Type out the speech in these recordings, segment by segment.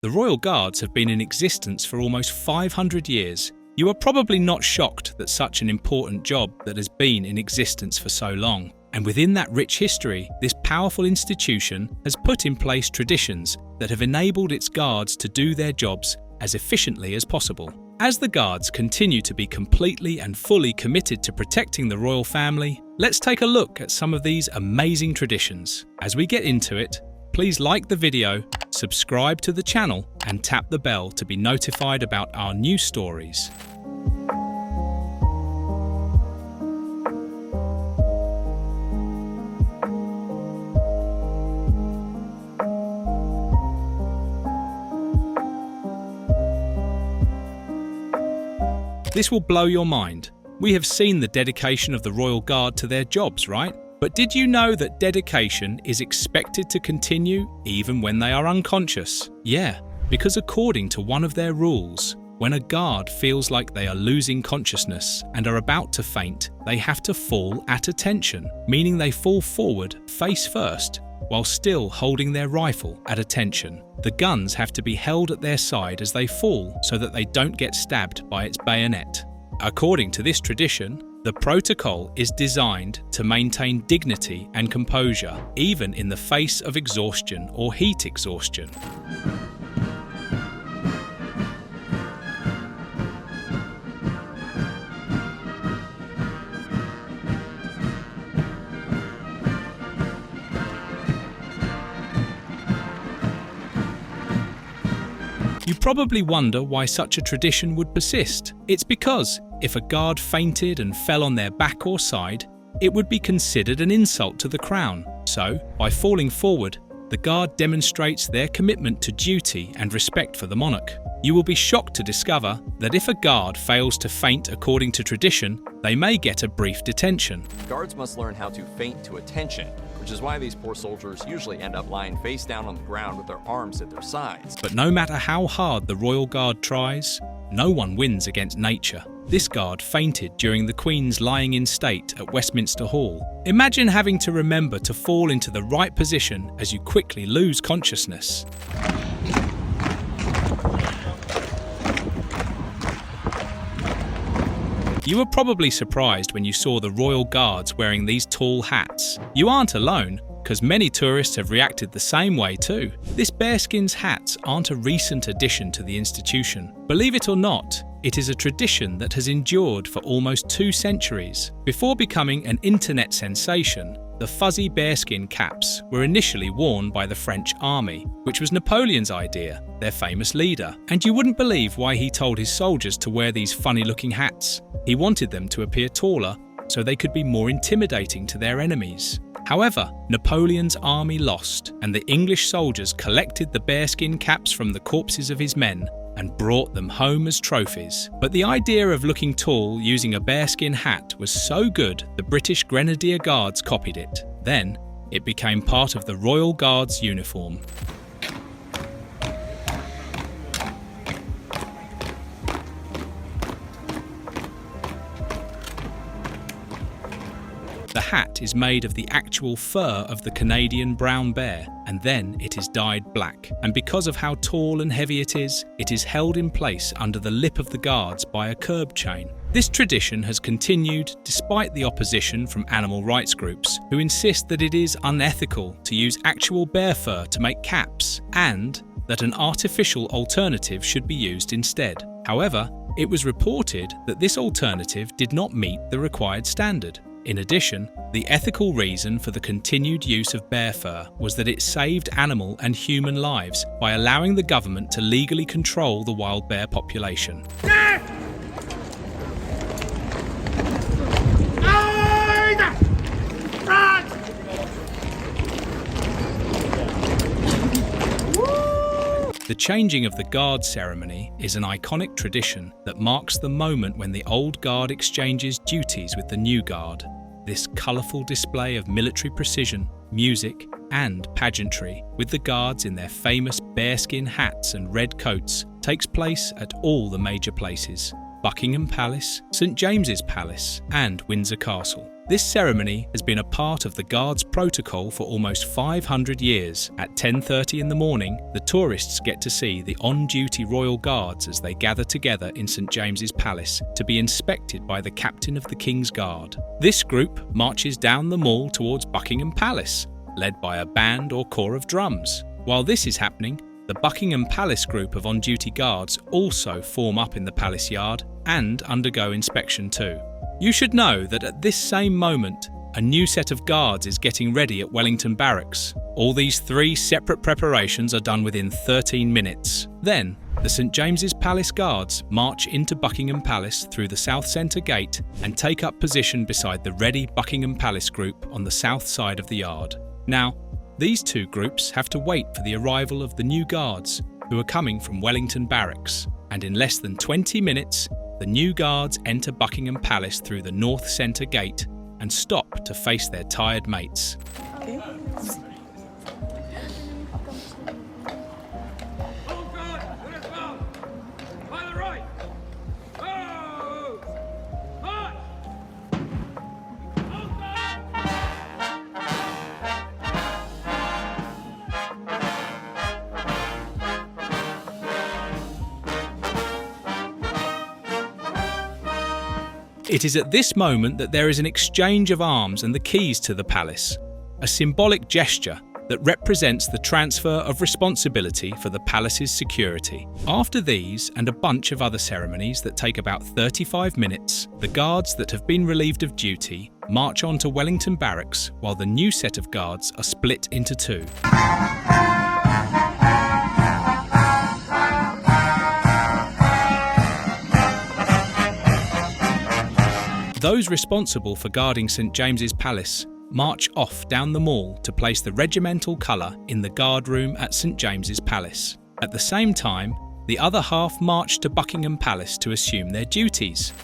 The Royal Guards have been in existence for almost 500 years. You are probably not shocked that such an important job that has been in existence for so long. And within that rich history, this powerful institution has put in place traditions that have enabled its guards to do their jobs as efficiently as possible. As the guards continue to be completely and fully committed to protecting the royal family, let's take a look at some of these amazing traditions. As we get into it, please like the video, subscribe to the channel, and tap the bell to be notified about our new stories. This will blow your mind. We have seen the dedication of the Royal Guard to their jobs, right? But did you know that dedication is expected to continue even when they are unconscious? Yeah, because according to one of their rules, when a guard feels like they are losing consciousness and are about to faint, they have to fall at attention, meaning they fall forward face first, while still holding their rifle at attention. The guns have to be held at their side as they fall so that they don't get stabbed by its bayonet. According to this tradition, the protocol is designed to maintain dignity and composure, even in the face of exhaustion or heat exhaustion. You probably wonder why such a tradition would persist. It's because if a guard fainted and fell on their back or side, it would be considered an insult to the crown. So, by falling forward, the guard demonstrates their commitment to duty and respect for the monarch. You will be shocked to discover that if a guard fails to faint according to tradition, they may get a brief detention. Guards must learn how to faint to attention, which is why these poor soldiers usually end up lying face down on the ground with their arms at their sides. But no matter how hard the Royal Guard tries, no one wins against nature. This guard fainted during the Queen's lying in state at Westminster Hall. Imagine having to remember to fall into the right position as you quickly lose consciousness. You were probably surprised when you saw the Royal Guards wearing these tall hats. You aren't alone, because many tourists have reacted the same way too. This bearskins hats aren't a recent addition to the institution. Believe it or not, it is a tradition that has endured for almost 2 centuries. Before becoming an internet sensation, the fuzzy bearskin caps were initially worn by the French army, which was Napoleon's idea, their famous leader. And you wouldn't believe why he told his soldiers to wear these funny-looking hats. He wanted them to appear taller so they could be more intimidating to their enemies. However, Napoleon's army lost, and the English soldiers collected the bearskin caps from the corpses of his men and brought them home as trophies. But the idea of looking tall using a bearskin hat was so good, the British Grenadier Guards copied it. Then, it became part of the Royal Guards uniform. The hat is made of the actual fur of the Canadian brown bear, and then it is dyed black. And because of how tall and heavy it is held in place under the lip of the guards by a curb chain. This tradition has continued despite the opposition from animal rights groups, who insist that it is unethical to use actual bear fur to make caps, and that an artificial alternative should be used instead. However, it was reported that this alternative did not meet the required standard. In addition, the ethical reason for the continued use of bear fur was that it saved animal and human lives by allowing the government to legally control the wild bear population. The changing of the guard ceremony is an iconic tradition that marks the moment when the old guard exchanges duties with the new guard. This colourful display of military precision, music, and pageantry, with the guards in their famous bearskin hats and red coats, takes place at all the major places: Buckingham Palace, St James's Palace, and Windsor Castle. This ceremony has been a part of the Guards' protocol for almost 500 years. At 10:30 in the morning, the tourists get to see the on-duty Royal Guards as they gather together in St James's Palace to be inspected by the Captain of the King's Guard. This group marches down the Mall towards Buckingham Palace, led by a band or corps of drums. While this is happening, the Buckingham Palace group of on-duty guards also form up in the palace yard and undergo inspection too. You should know that at this same moment, a new set of guards is getting ready at Wellington Barracks. All these 3 separate preparations are done within 13 minutes. Then, the St James's Palace Guards march into Buckingham Palace through the South Centre Gate and take up position beside the ready Buckingham Palace group on the south side of the yard. Now, these 2 groups have to wait for the arrival of the new guards, who are coming from Wellington Barracks, and in less than 20 minutes, the new guards enter Buckingham Palace through the North Centre Gate and stop to face their tired mates. Okay. It is at this moment that there is an exchange of arms and the keys to the palace, a symbolic gesture that represents the transfer of responsibility for the palace's security. After these and a bunch of other ceremonies that take about 35 minutes, the guards that have been relieved of duty march on to Wellington Barracks while the new set of guards are split into 2. Those responsible for guarding St James's Palace march off down the Mall to place the regimental colour in the guard room at St James's Palace. At the same time, the other half march to Buckingham Palace to assume their duties.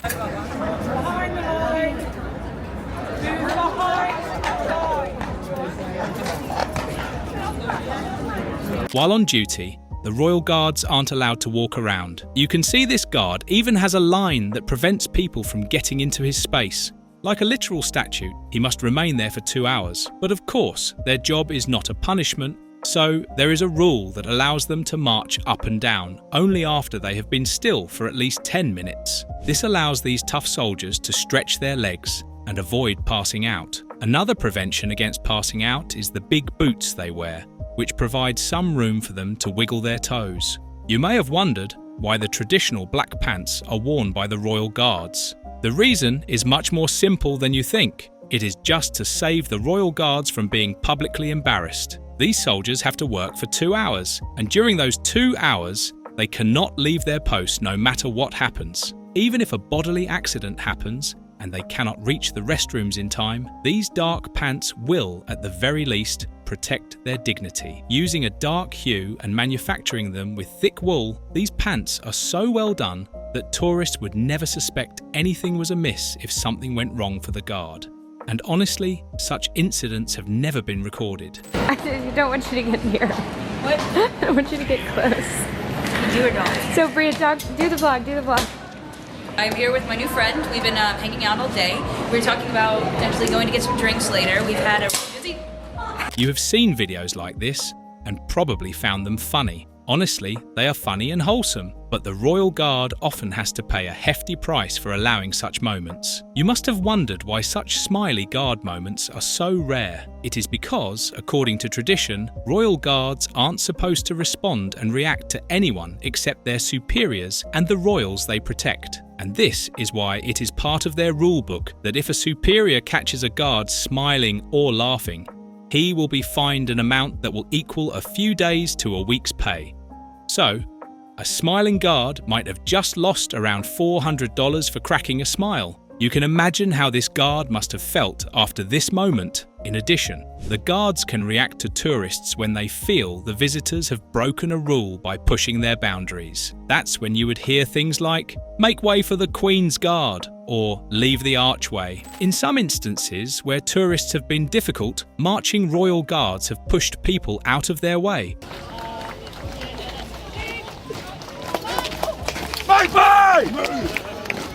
While on duty, the Royal Guards aren't allowed to walk around. You can see this guard even has a line that prevents people from getting into his space. Like a literal statue, he must remain there for 2 hours. But of course, their job is not a punishment, so there is a rule that allows them to march up and down, only after they have been still for at least 10 minutes. This allows these tough soldiers to stretch their legs and avoid passing out. Another prevention against passing out is the big boots they wear, which provides some room for them to wiggle their toes. You may have wondered why the traditional black pants are worn by the Royal Guards. The reason is much more simple than you think. It is just to save the Royal Guards from being publicly embarrassed. These soldiers have to work for 2 hours, and during those 2 hours, they cannot leave their post no matter what happens. Even if a bodily accident happens, and they cannot reach the restrooms in time, these dark pants will, at the very least, protect their dignity. Using a dark hue and manufacturing them with thick wool, these pants are so well done that tourists would never suspect anything was amiss if something went wrong for the guard. And honestly, such incidents have never been recorded. I don't want you to get near. What? I want you to get close. You or not? So Bria, do the vlog. I'm here with my new friend. We've been hanging out all day. We were talking about potentially going to get some drinks later. We've had a busy... You have seen videos like this and probably found them funny. Honestly, they are funny and wholesome, but the Royal Guard often has to pay a hefty price for allowing such moments. You must have wondered why such Smiley Guard moments are so rare. It is because, according to tradition, Royal Guards aren't supposed to respond and react to anyone except their superiors and the royals they protect. And this is why it is part of their rule book that if a superior catches a guard smiling or laughing, he will be fined an amount that will equal a few days to a week's pay. So, a smiling guard might have just lost around $400 for cracking a smile. You can imagine how this guard must have felt after this moment. In addition, the guards can react to tourists when they feel the visitors have broken a rule by pushing their boundaries. That's when you would hear things like, "Make way for the Queen's Guard," or "Leave the archway." In some instances where tourists have been difficult, marching Royal Guards have pushed people out of their way.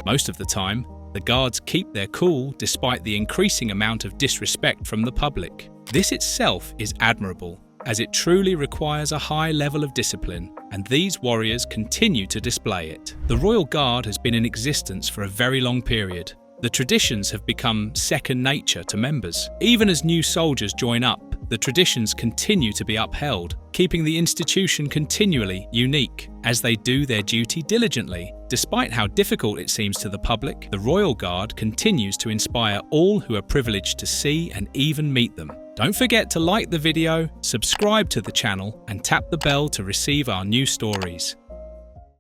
Most of the time, The guards keep their cool despite the increasing amount of disrespect from the public. This itself is admirable, as it truly requires a high level of discipline, and these warriors continue to display it. The Royal Guard has been in existence for a very long period. The traditions have become second nature to members. Even as new soldiers join up, the traditions continue to be upheld, keeping the institution continually unique as they do their duty diligently. Despite how difficult it seems to the public, the Royal Guard continues to inspire all who are privileged to see and even meet them. Don't forget to like the video, subscribe to the channel, and tap the bell to receive our new stories.